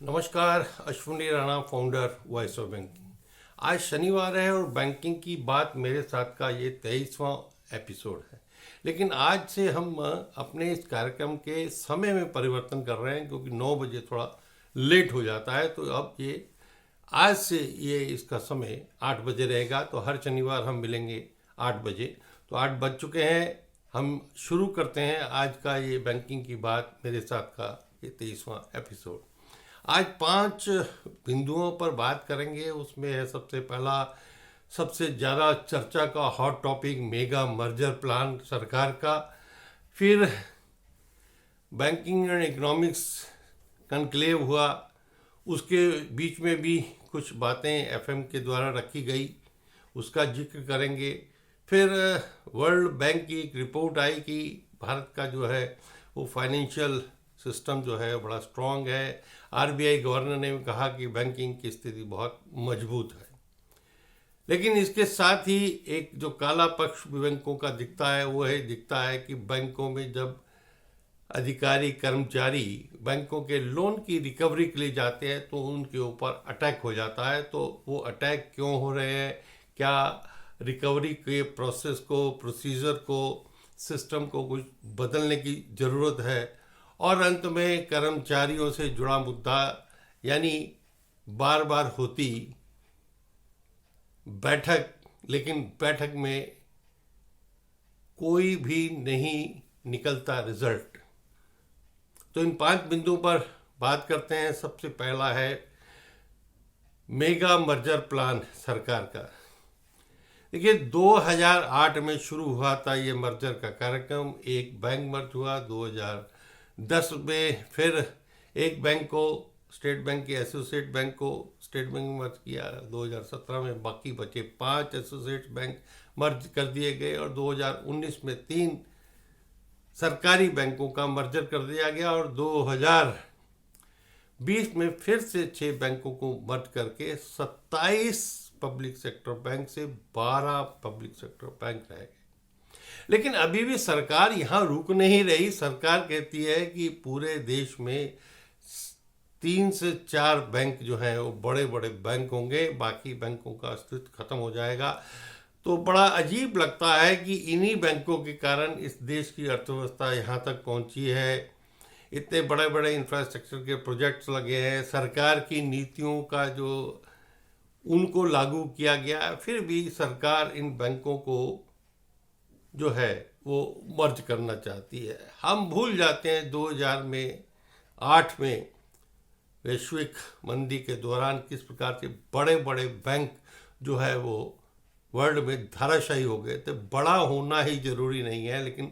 नमस्कार, Ashwini Rana, founder voice of banking. आज शनिवार है और बैंकिंग की बात मेरे साथ का ये 23वां एपिसोड है। लेकिन आज से हम अपने इस कार्यक्रम के समय में परिवर्तन कर रहे हैं क्योंकि 9 बजे थोड़ा लेट हो जाता है। तो अब ये आज से ये इसका समय 8 बजे रहेगा। तो हर शनिवार हम मिलेंगे 8 बजे। तो 8 बज चुके हैं, हम शुरू करते हैं आज का ये बैंकिंग की बात मेरे साथ का ये 23वां एपिसोड। आज 5 बिंदुओं पर बात करेंगे। उसमें है सबसे पहला, सबसे ज़्यादा चर्चा का hot topic mega merger plan सरकार का। फिर बैंकिंग एंड इकोनॉमिक्स कनक्लेव हुआ, उसके बीच में भी कुछ बातें एफएम के द्वारा रखी गई, उसका जिक्र करेंगे। फिर वर्ल्ड बैंक की एक रिपोर्ट आई कि भारत का जो है वो फाइनेंशियल सिस्टम जो है बड़ा स्ट्रांग है। आरबीआई गवर्नर ने कहा कि बैंकिंग की स्थिति बहुत मजबूत है। लेकिन इसके साथ ही एक जो काला पक्ष बैंकों का दिखता है कि बैंकों में जब अधिकारी कर्मचारी बैंकों के लोन की रिकवरी के लिए जाते हैं तो उनके ऊपर अटैक हो जाता है। तो वो अटैक क्यों हो रहे हैं, क्या रिकवरी के प्रोसेस को, प्रोसीजर को, सिस्टम को कुछ बदलने की ज़रूरत है। और अंत में कर्मचारियों से जुड़ा मुद्दा, यानी बार बार होती बैठक, लेकिन बैठक में कोई भी नहीं निकलता रिजल्ट। तो इन 5 बिंदुओं पर बात करते हैं। सबसे पहला है मेगा मर्जर प्लान सरकार का। देखिए, 2008 में शुरू हुआ था ये मर्जर का कार्यक्रम। एक बैंक मर्ज हुआ 2010 में, फिर एक बैंक को, स्टेट बैंक के एसोसिएट बैंक को स्टेट बैंक में मर्ज किया 2017 में। बाकी बचे 5 एसोसिएट बैंक मर्ज कर दिए गए और 2019 में 3 सरकारी बैंकों का मर्जर कर दिया गया और 2020 में फिर से 6 बैंकों को मर्ज करके 27 पब्लिक सेक्टर बैंक से 12 पब्लिक सेक्टर बैंक रह गए। लेकिन अभी भी सरकार यहाँ रुक नहीं रही। सरकार कहती है कि पूरे देश में 3 से 4 बैंक जो हैं वो बड़े बड़े बैंक होंगे, बाकी बैंकों का अस्तित्व खत्म हो जाएगा। तो बड़ा अजीब लगता है कि इन्हीं बैंकों के कारण इस देश की अर्थव्यवस्था यहाँ तक पहुँची है। इतने बड़े बड़े इंफ्रास्ट्रक्चर के प्रोजेक्ट्स लगे हैं, सरकार की नीतियों का जो उनको लागू किया गया, फिर भी सरकार इन बैंकों को जो है वो मर्ज करना चाहती है। हम भूल जाते हैं 2008 में वैश्विक मंदी के दौरान किस प्रकार से बड़े बड़े बैंक जो है वो वर्ल्ड में धराशायी हो गए थे। बड़ा होना ही जरूरी नहीं है, लेकिन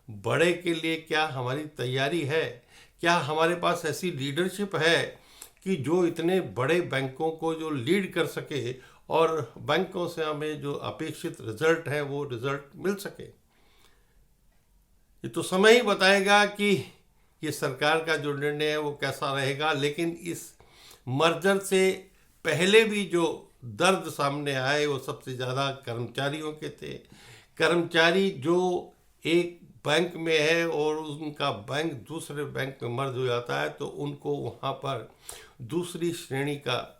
बड़े के लिए क्या हमारी तैयारी है? क्या हमारे पास ऐसी लीडरशिप है कि जो इतने बड़े बैंकों को जो लीड कर सके और बैंकों से हमें जो अपेक्षित रिजल्ट है वो रिजल्ट मिल सके? ये तो समय ही बताएगा कि ये सरकार का जो निर्णय है वो कैसा रहेगा। लेकिन इस मर्जर से पहले भी जो दर्द सामने आए वो सबसे ज़्यादा कर्मचारियों के थे। कर्मचारी जो एक बैंक में है और उनका बैंक दूसरे बैंक में मर्ज हो जाता है तो उनको वहाँ पर दूसरी श्रेणी का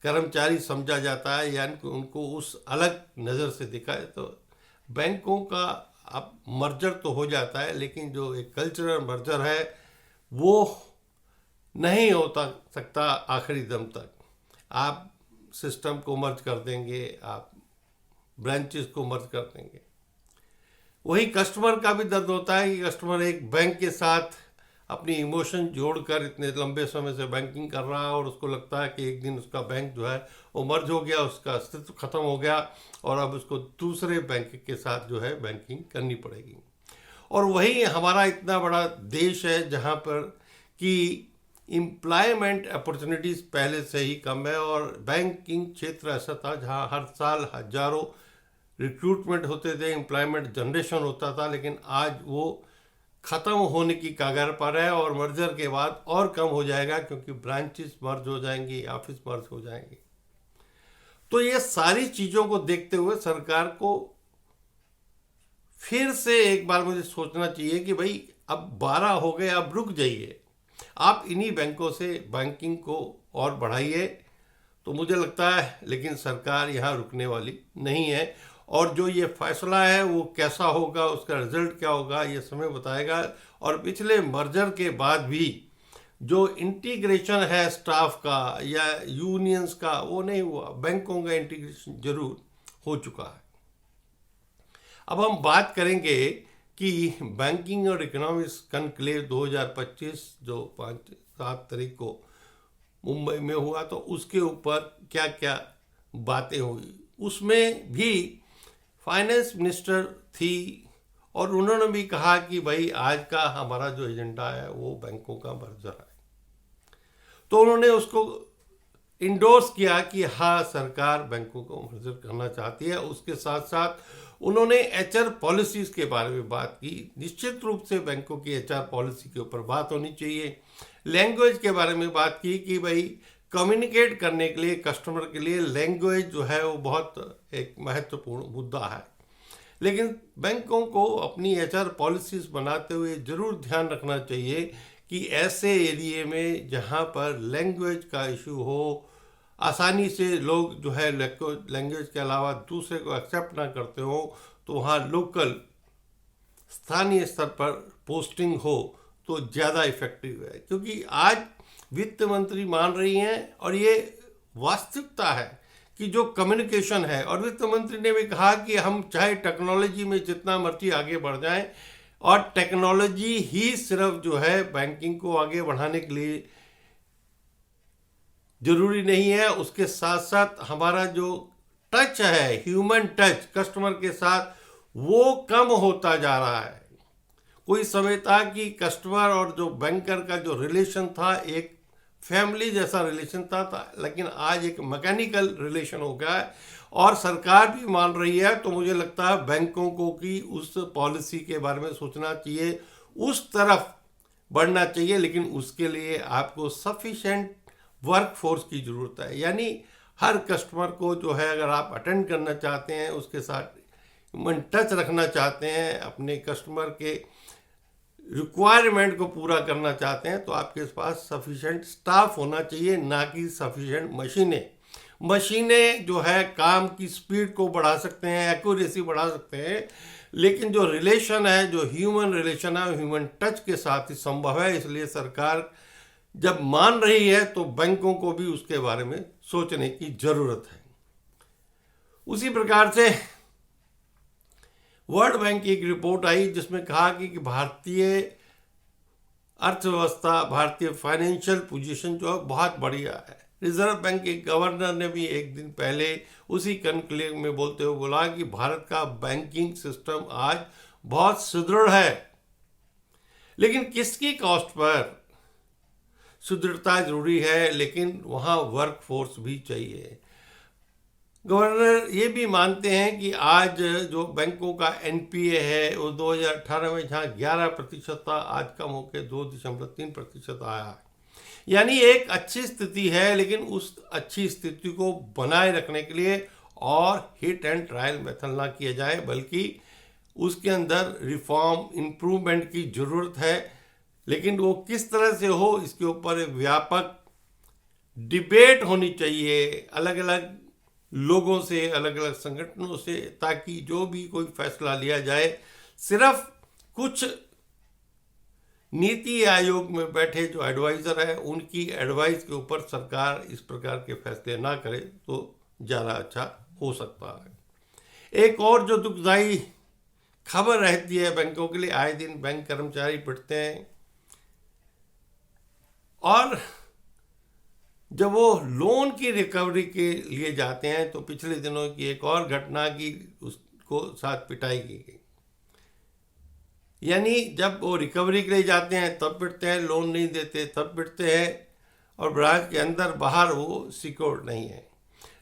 कर्मचारी समझा जाता है, यानी कि उनको उस अलग नज़र से देखा है। तो बैंकों का अब मर्जर तो हो जाता है, लेकिन जो एक कल्चरल मर्जर है वो नहीं होता सकता आखिरी दम तक। आप सिस्टम को मर्ज कर देंगे, आप ब्रांचेस को मर्ज कर देंगे। वही कस्टमर का भी दर्द होता है कि कस्टमर एक बैंक के साथ अपनी इमोशन जोड़कर इतने लंबे समय से बैंकिंग कर रहा है और उसको लगता है कि एक दिन उसका बैंक जो है वो मर्ज हो गया, उसका अस्तित्व खत्म हो गया और अब उसको दूसरे बैंक के साथ जो है बैंकिंग करनी पड़ेगी। और वही हमारा इतना बड़ा देश है जहाँ पर कि एम्प्लॉयमेंट अपॉर्चुनिटीज़ पहले से ही कम है और बैंकिंग क्षेत्र ऐसा था जहाँ हर साल हजारों रिक्रूटमेंट होते थे, एम्प्लॉयमेंट जनरेशन होता था। लेकिन आज वो ख़त्म होने की कगार पर है और मर्जर के बाद और कम हो जाएगा क्योंकि ब्रांचेस मर्ज हो जाएंगी, ऑफिस मर्ज हो जाएंगे। तो ये सारी चीज़ों को देखते हुए सरकार को फिर से एक बार मुझे सोचना चाहिए कि भाई अब 12 हो गए, अब रुक जाइए। आप इन्हीं बैंकों से बैंकिंग को और बढ़ाइए तो मुझे लगता है, लेकिन सरकार यहाँ रुकने वाली नहीं है। और जो ये फैसला है वो कैसा होगा, उसका रिजल्ट क्या होगा, ये समय बताएगा। और पिछले मर्जर के बाद भी जो इंटीग्रेशन है स्टाफ का या यूनियंस का, वो नहीं हुआ। बैंकों का इंटीग्रेशन जरूर हो चुका है। अब हम बात करेंगे कि बैंकिंग और इकोनॉमिक्स कनक्लेव 2025 जो 5-7 तारीख को मुंबई में हुआ, तो उसके ऊपर क्या क्या बातें हुई। उसमें भी फाइनेंस मिनिस्टर थी और उन्होंने भी कहा कि भाई आज का हमारा जो एजेंडा है वो बैंकों का मर्जर है। तो उन्होंने उसको इंडोर्स किया कि हाँ, सरकार बैंकों को मर्जर करना चाहती है। उसके साथ साथ उन्होंने एचआर पॉलिसीज के बारे में बात की। निश्चित रूप से बैंकों की एचआर पॉलिसी के ऊपर बात होनी चाहिए। लैंग्वेज के बारे में बात की कि भाई कम्युनिकेट करने के लिए कस्टमर के लिए लैंग्वेज जो है वो बहुत एक महत्वपूर्ण मुद्दा है। लेकिन बैंकों को अपनी एचआर पॉलिसीज बनाते हुए जरूर ध्यान रखना चाहिए कि ऐसे एरिए में जहाँ पर लैंग्वेज का इशू हो, आसानी से लोग जो है लैंग्वेज के अलावा दूसरे को एक्सेप्ट ना करते हो, तो वहाँ लोकल स्थानीय स्तर पर पोस्टिंग हो तो ज़्यादा इफेक्टिव है। क्योंकि आज वित्त मंत्री मान रही हैं और ये वास्तविकता है कि जो कम्युनिकेशन है, और वित्त मंत्री ने भी कहा कि हम चाहे टेक्नोलॉजी में जितना मर्जी आगे बढ़ जाएं, और टेक्नोलॉजी ही सिर्फ जो है बैंकिंग को आगे बढ़ाने के लिए जरूरी नहीं है। उसके साथ साथ हमारा जो टच है, ह्यूमन टच कस्टमर के साथ, वो कम होता जा रहा है। कोई समय था कि कस्टमर और जो बैंकर का जो रिलेशन था एक फैमिली जैसा रिलेशन था, लेकिन आज एक मैकेनिकल रिलेशन हो गया है। और सरकार भी मान रही है, तो मुझे लगता है बैंकों को कि उस पॉलिसी के बारे में सोचना चाहिए, उस तरफ बढ़ना चाहिए। लेकिन उसके लिए आपको सफिशेंट वर्क फोर्स की ज़रूरत है। यानी हर कस्टमर को जो है अगर आप अटेंड करना चाहते हैं, उसके साथ ह्यूमन टच रखना चाहते हैं, अपने कस्टमर के रिक्वायरमेंट को पूरा करना चाहते हैं, तो आपके पास सफिशेंट स्टाफ होना चाहिए, ना कि सफिशेंट मशीनें। मशीनें जो है काम की स्पीड को बढ़ा सकते हैं, एक्यूरेसी बढ़ा सकते हैं, लेकिन जो रिलेशन है, जो ह्यूमन रिलेशन है, ह्यूमन टच के साथ ही संभव है। इसलिए सरकार जब मान रही है तो बैंकों को भी उसके बारे में सोचने की जरूरत है। उसी प्रकार से वर्ल्ड बैंक की एक रिपोर्ट आई जिसमें कहा कि भारतीय अर्थव्यवस्था, भारतीय फाइनेंशियल पोजीशन जो है बहुत बढ़िया है। रिजर्व बैंक के गवर्नर ने भी एक दिन पहले उसी कनक्लेव में बोलते हुए बोला कि भारत का बैंकिंग सिस्टम आज बहुत सुदृढ़ है। लेकिन किसकी कॉस्ट पर? सुदृढ़ता जरूरी है, लेकिन वहाँ वर्क फोर्स भी चाहिए। गवर्नर ये भी मानते हैं कि आज जो बैंकों का एनपीए है वो 2018 में जहाँ 11% था, आज कम होकर 2.3% आया है। यानी एक अच्छी स्थिति है, लेकिन उस अच्छी स्थिति को बनाए रखने के लिए और हिट एंड ट्रायल मेथड ना किया जाए, बल्कि उसके अंदर रिफॉर्म इम्प्रूवमेंट की ज़रूरत है। लेकिन वो किस तरह से हो, इसके ऊपर एक व्यापक डिबेट होनी चाहिए अलग अलग लोगों से, अलग अलग संगठनों से, ताकि जो भी कोई फैसला लिया जाए, सिर्फ कुछ नीति आयोग में बैठे जो एडवाइज़र है उनकी एडवाइस के ऊपर सरकार इस प्रकार के फैसले ना करे तो ज़्यादा अच्छा हो सकता है। एक और जो दुखदाई खबर रहती है बैंकों के लिए, आए दिन बैंक कर्मचारी पिटते हैं, और जब वो लोन की रिकवरी के लिए जाते हैं तो पिछले दिनों की एक और घटना की उसको साथ पिटाई की गई। यानी जब वो रिकवरी के लिए जाते हैं तब पिटते हैं, लोन नहीं देते तब पिटते हैं, और ब्रांच के अंदर बाहर वो सिक्योर्ड नहीं है।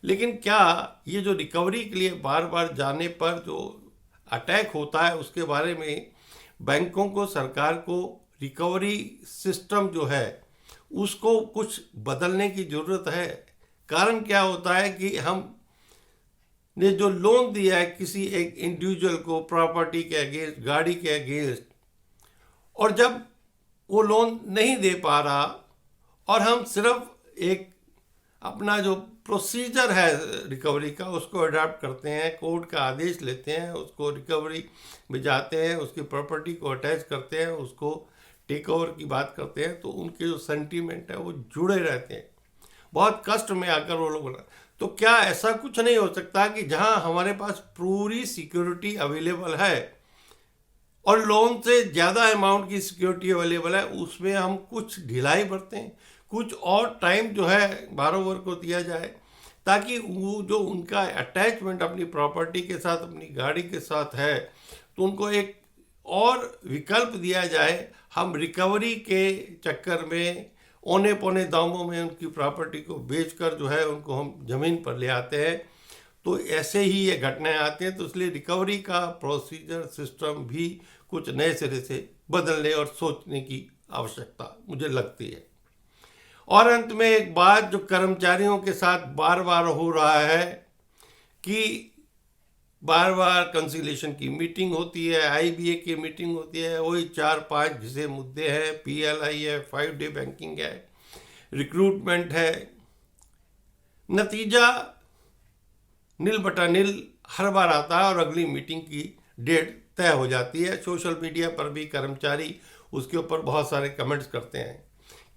लेकिन क्या ये जो रिकवरी के लिए बार बार जाने पर जो अटैक होता है, उसके बारे में बैंकों को, सरकार को रिकवरी सिस्टम जो है उसको कुछ बदलने की ज़रूरत है। कारण क्या होता है कि हम ने जो लोन दिया है किसी एक इंडिविजुअल को प्रॉपर्टी के अगेंस्ट, गाड़ी के अगेंस्ट, और जब वो लोन नहीं दे पा रहा और हम सिर्फ एक अपना जो प्रोसीजर है रिकवरी का उसको अडॉप्ट करते हैं, कोर्ट का आदेश लेते हैं, उसको रिकवरी में जाते हैं, उसकी प्रॉपर्टी को अटैच करते हैं, उसको टेक ओवर की बात करते हैं, तो उनके जो सेंटीमेंट है वो जुड़े रहते हैं, बहुत कष्ट में आकर वो लोग। तो क्या ऐसा कुछ नहीं हो सकता कि जहां हमारे पास पूरी सिक्योरिटी अवेलेबल है और लोन से ज़्यादा अमाउंट की सिक्योरिटी अवेलेबल है, उसमें हम कुछ ढिलाई बरतें, कुछ और टाइम जो है बारोवर को दिया जाए, ताकि वो जो उनका अटैचमेंट अपनी प्रॉपर्टी के साथ, अपनी गाड़ी के साथ है, तो उनको एक और विकल्प दिया जाए। हम रिकवरी के चक्कर में औने पौने दामों में उनकी प्रॉपर्टी को बेचकर जो है उनको हम ज़मीन पर ले आते हैं, तो ऐसे ही ये घटनाएं आती हैं। तो इसलिए रिकवरी का प्रोसीजर सिस्टम भी कुछ नए सिरे से बदलने और सोचने की आवश्यकता मुझे लगती है। और अंत में एक बात जो कर्मचारियों के साथ बार बार हो रहा है कि बार बार कंसिलेशन की मीटिंग होती है, आईबीए की मीटिंग होती है, वही 4-5 घिसे मुद्दे हैं, पीएलआई है, 5 डे बैंकिंग है, रिक्रूटमेंट है, नतीजा नील बटा नील हर बार आता है और अगली मीटिंग की डेट तय हो जाती है। सोशल मीडिया पर भी कर्मचारी उसके ऊपर बहुत सारे कमेंट्स करते हैं,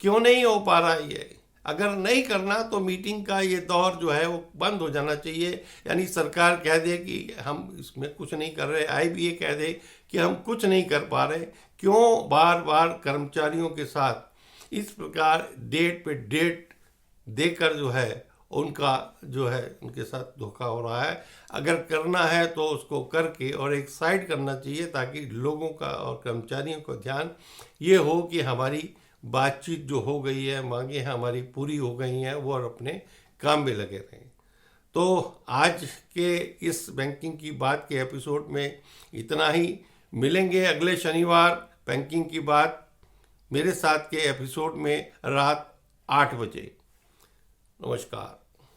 क्यों नहीं हो पा रहा ये? अगर नहीं करना तो मीटिंग का ये दौर जो है वो बंद हो जाना चाहिए। यानी सरकार कह दे कि हम इसमें कुछ नहीं कर रहे, आईबीए कह दे कि हम कुछ नहीं कर पा रहे, क्यों बार बार कर्मचारियों के साथ इस प्रकार डेट पे डेट देकर जो है उनका जो है उनके साथ धोखा हो रहा है। अगर करना है तो उसको करके और एक साइड करना चाहिए, ताकि लोगों का और कर्मचारियों का ध्यान ये हो कि हमारी बातचीत जो हो गई है, मांगे हमारी पूरी हो गई हैं, वो और अपने काम में लगे रहें। तो आज के इस बैंकिंग की बात के एपिसोड में इतना ही। मिलेंगे अगले शनिवार बैंकिंग की बात मेरे साथ के एपिसोड में रात 8 बजे। नमस्कार।